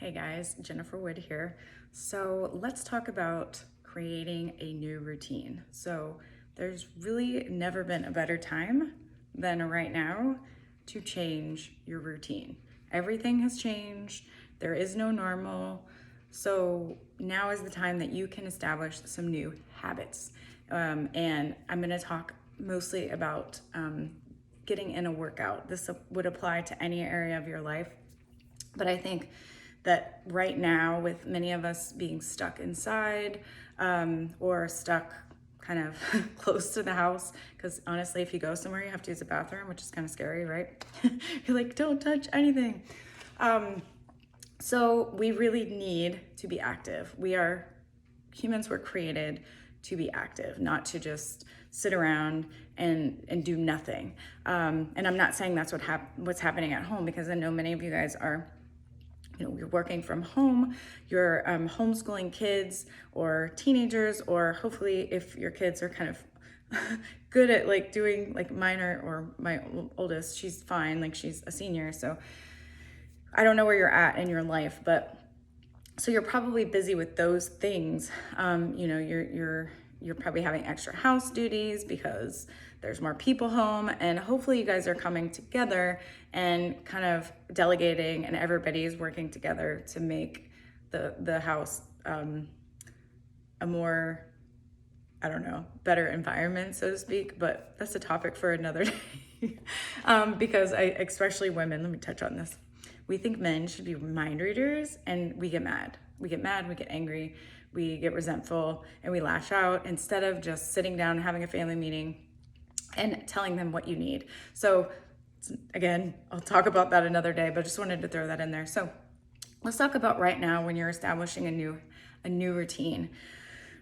Hey guys, Jennifer Wood here. So let's talk about creating a new routine. So there's really never been a better time than right now to change your routine. Everything has changed. There is no normal. So now is the time that you can establish some new habits. And I'm going to talk mostly about getting in a workout. This would apply to any area of your life. But I think that right now, with many of us being stuck inside or stuck kind of close to the house, because honestly, if you go somewhere, you have to use a bathroom, which is kind of scary, right? You're like, don't touch anything. So we really need to be active. Humans were created to be active, not to just sit around and do nothing. And I'm not saying that's what's happening at home, because I know many of you guys are, you're working from home, you're homeschooling kids or teenagers, or hopefully if your kids are kind of good at like doing, like mine or my oldest, she's fine, like she's a senior. So I don't know where you're at in your life, but so you're probably busy with those things. You're probably having extra house duties because there's more people home, and hopefully you guys are coming together and kind of delegating, and everybody's working together to make the house a more, I don't know, better environment, so to speak. But that's a topic for another day. Because especially women, let me touch on this. We think men should be mind readers, and we get mad. We get angry, we get resentful, and we lash out instead of just sitting down and having a family meeting and telling them what you need. So again, I'll talk about that another day, but I just wanted to throw that in there. So let's talk about right now when you're establishing a new routine.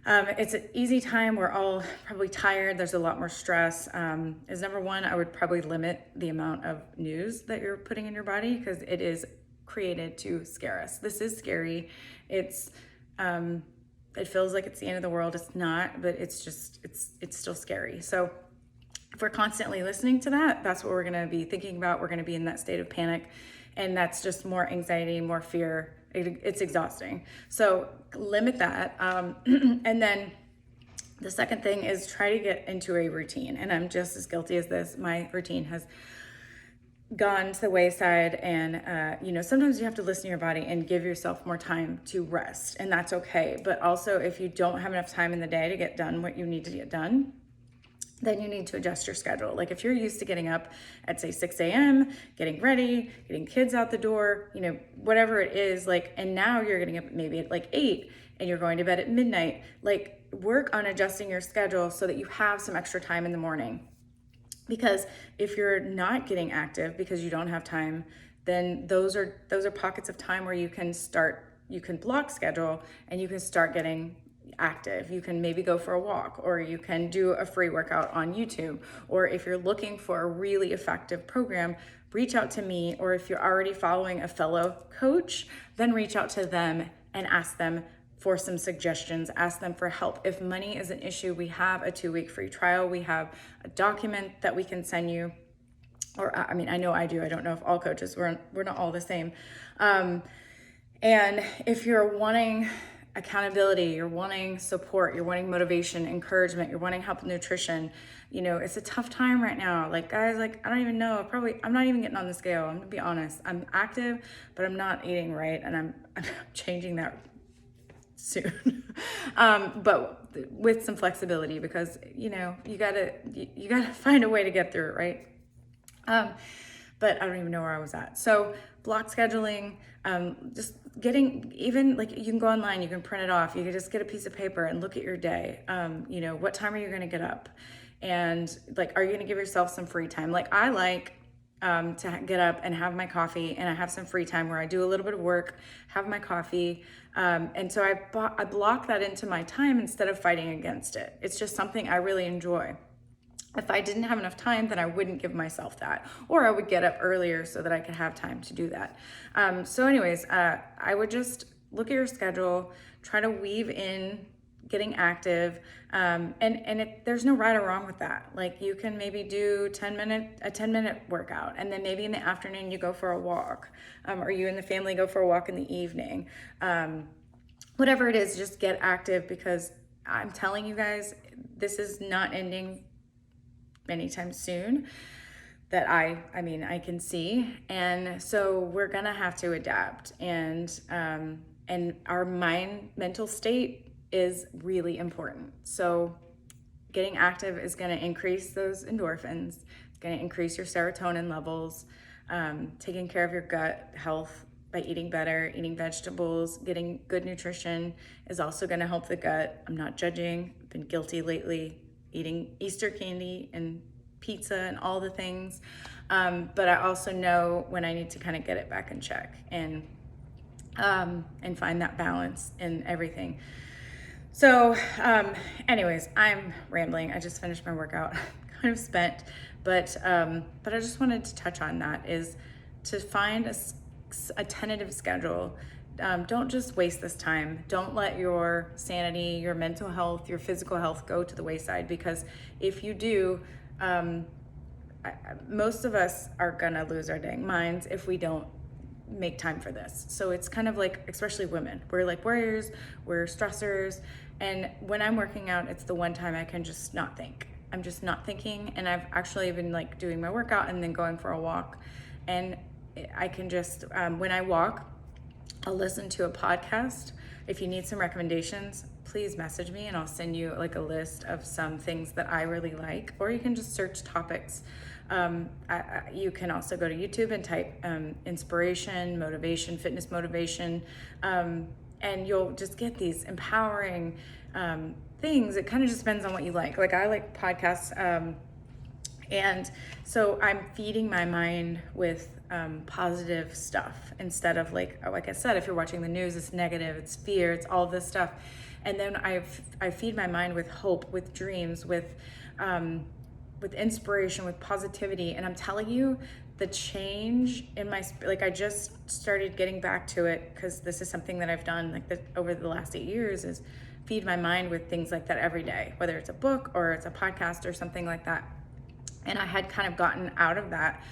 It's an easy time. We're all probably tired. There's a lot more stress. As number one, I would probably limit the amount of news that you're putting in your body, because it is created to scare us. This is scary. It feels like it's the end of the world. It's not, but it's still scary. So if we're constantly listening to that, that's what we're going to be thinking about. We're going to be in that state of panic, and that's just more anxiety, more fear. It's exhausting. So limit that. And then the second thing is try to get into a routine. And I'm just as guilty as this. My routine has gone to the wayside, and sometimes you have to listen to your body and give yourself more time to rest, and that's okay. But also, if you don't have enough time in the day to get done what you need to get done, then you need to adjust your schedule. Like if you're used to getting up at say 6 a.m., getting ready, getting kids out the door, whatever it is, like, and now you're getting up maybe at like 8 and you're going to bed at midnight, like work on adjusting your schedule so that you have some extra time in the morning. Because if you're not getting active because you don't have time, then those are pockets of time where you can block schedule and you can start getting active. You can maybe go for a walk, or you can do a free workout on YouTube. Or if you're looking for a really effective program, reach out to me. Or if you're already following a fellow coach, then reach out to them and ask them for some suggestions, ask them for help. If money is an issue, we have a 2-week free trial. We have a document that we can send you. Or I mean, I know I do. I don't know if all coaches, we're not all the same. And if you're wanting accountability, you're wanting support, you're wanting motivation, encouragement, you're wanting help with nutrition, it's a tough time right now. Like guys, like I don't even know, I'm not even getting on the scale. I'm gonna be honest. I'm active, but I'm not eating right, and I'm changing that soon. But with some flexibility, because you gotta find a way to get through it, right? But I don't even know where I was at. So block scheduling, just getting, even like you can go online, you can print it off, you can just get a piece of paper and look at your day. What time are you going to get up? And like, are you going to give yourself some free time? Like I like to get up and have my coffee, and I have some free time where I do a little bit of work, have my coffee. And so I block that into my time instead of fighting against it. It's just something I really enjoy. If I didn't have enough time, then I wouldn't give myself that, or I would get up earlier so that I could have time to do that. So anyways, I would just look at your schedule, try to weave in getting active, there's no right or wrong with that. Like you can maybe do a 10-minute workout, and then maybe in the afternoon you go for a walk, or you and the family go for a walk in the evening. Whatever it is, just get active, because I'm telling you guys, this is not ending anytime soon that I can see. And so we're gonna have to adapt, and our mental state is really important. So getting active is going to increase those endorphins. It's going to increase your serotonin levels. Taking care of your gut health by eating better, eating vegetables, getting good nutrition is also going to help the gut. I'm not judging. I've been guilty lately, eating Easter candy and pizza and all the things. But I also know when I need to kind of get it back in check and find that balance in everything. So anyways, I'm rambling. I just finished my workout, kind of spent, but I just wanted to touch on that, is to find a tentative schedule. Don't just waste this time. Don't let your sanity, your mental health, your physical health go to the wayside, because if you do, most of us are gonna lose our dang minds if we don't make time for this. So it's kind of like, especially women, we're like warriors, we're stressors. And when I'm working out, it's the one time I can just not think. I'm just not thinking. And I've actually been like doing my workout and then going for a walk. And I can just, when I walk, I'll listen to a podcast. If you need some recommendations, please message me and I'll send you like a list of some things that I really like, or you can just search topics. You can also go to YouTube and type inspiration, motivation, fitness motivation, and you'll just get these empowering things. It kind of just depends on what you like. Like I like podcasts, and so I'm feeding my mind with positive stuff instead of like I said, if you're watching the news, it's negative, it's fear, it's all this stuff. And then I feed my mind with hope, with dreams, with inspiration, with positivity. And I'm telling you, the change in my I just started getting back to it, because this is something that I've done like over the last 8 years, is feed my mind with things like that every day, whether it's a book or it's a podcast or something like that. And I had kind of gotten out of that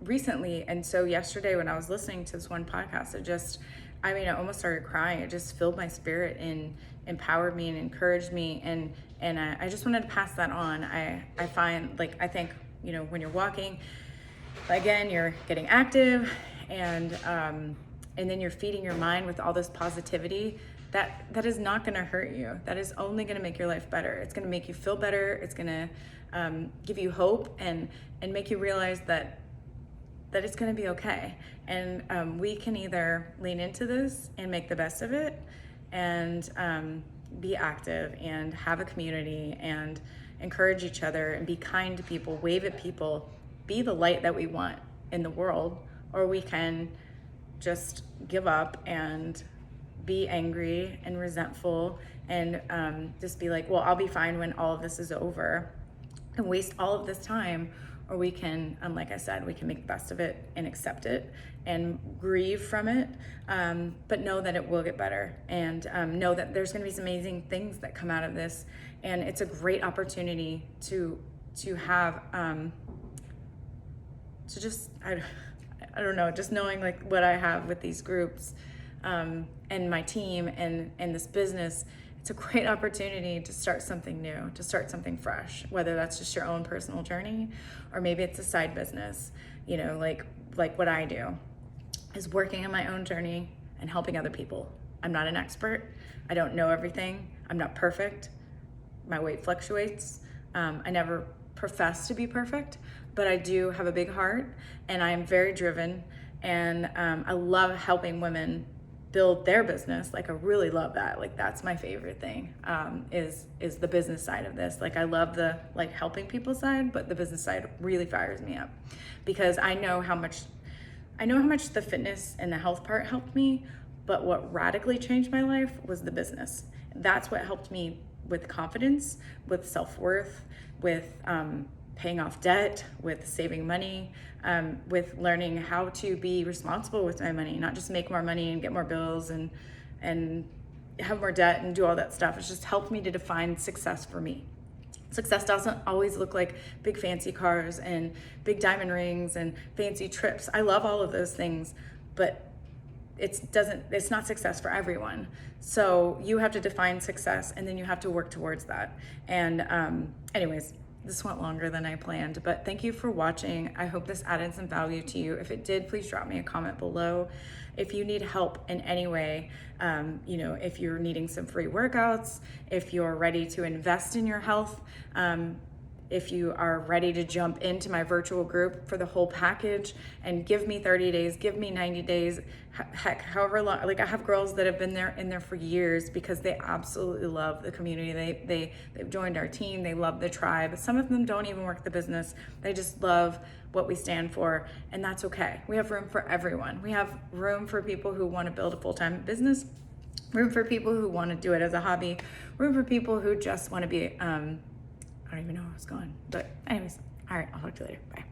recently. And so yesterday when I was listening to this one podcast, I almost started crying. It just filled my spirit and empowered me and encouraged me. And I just wanted to pass that on. I find, like, I think, when you're walking, again, you're getting active, and then you're feeding your mind with all this positivity. That is not going to hurt you. That is only going to make your life better. It's going to make you feel better. It's going to give you hope and make you realize that it's going to be okay. And we can either lean into this and make the best of it, and be active and have a community and encourage each other and be kind to people, wave at people, be the light that we want in the world. Or we can just give up and be angry and resentful and just be like, well, I'll be fine when all of this is over, and waste all of this time. Or we can, like I said, we can make the best of it and accept it and grieve from it, but know that it will get better, and know that there's going to be some amazing things that come out of this. And it's a great opportunity to have, to just, I don't know, just knowing like what I have with these groups, and my team and this business. It's a great opportunity to start something new, to start something fresh, whether that's just your own personal journey, or maybe it's a side business, like what I do is working on my own journey and helping other people. I'm not an expert. I don't know everything. I'm not perfect. My weight fluctuates. I never profess to be perfect, but I do have a big heart, and I am very driven, and I love helping women build their business. Like I really love that. Like that's my favorite thing, is the business side of this. Like I love the helping people side, but the business side really fires me up, because I know how much the fitness and the health part helped me, but what radically changed my life was the business. That's what helped me with confidence, with self-worth, with paying off debt, with saving money, with learning how to be responsible with my money, not just make more money and get more bills and have more debt and do all that stuff. It's just helped me to define success for me. Success doesn't always look like big fancy cars and big diamond rings and fancy trips. I love all of those things, but it's not success for everyone. So you have to define success, and then you have to work towards that. And anyways, this went longer than I planned, but thank you for watching. I hope this added some value to you. If it did, please drop me a comment below. If you need help in any way, if you're needing some free workouts, if you're ready to invest in your health, if you are ready to jump into my virtual group for the whole package and give me 30 days, give me 90 days, heck, however long. Like, I have girls that have been in there for years because they absolutely love the community. They've joined our team. They love the tribe. Some of them don't even work the business. They just love what we stand for, and that's okay. We have room for everyone. We have room for people who want to build a full-time business, room for people who want to do it as a hobby, room for people who just want to be, I don't even know where I was going. But anyways, all right, I'll talk to you later. Bye.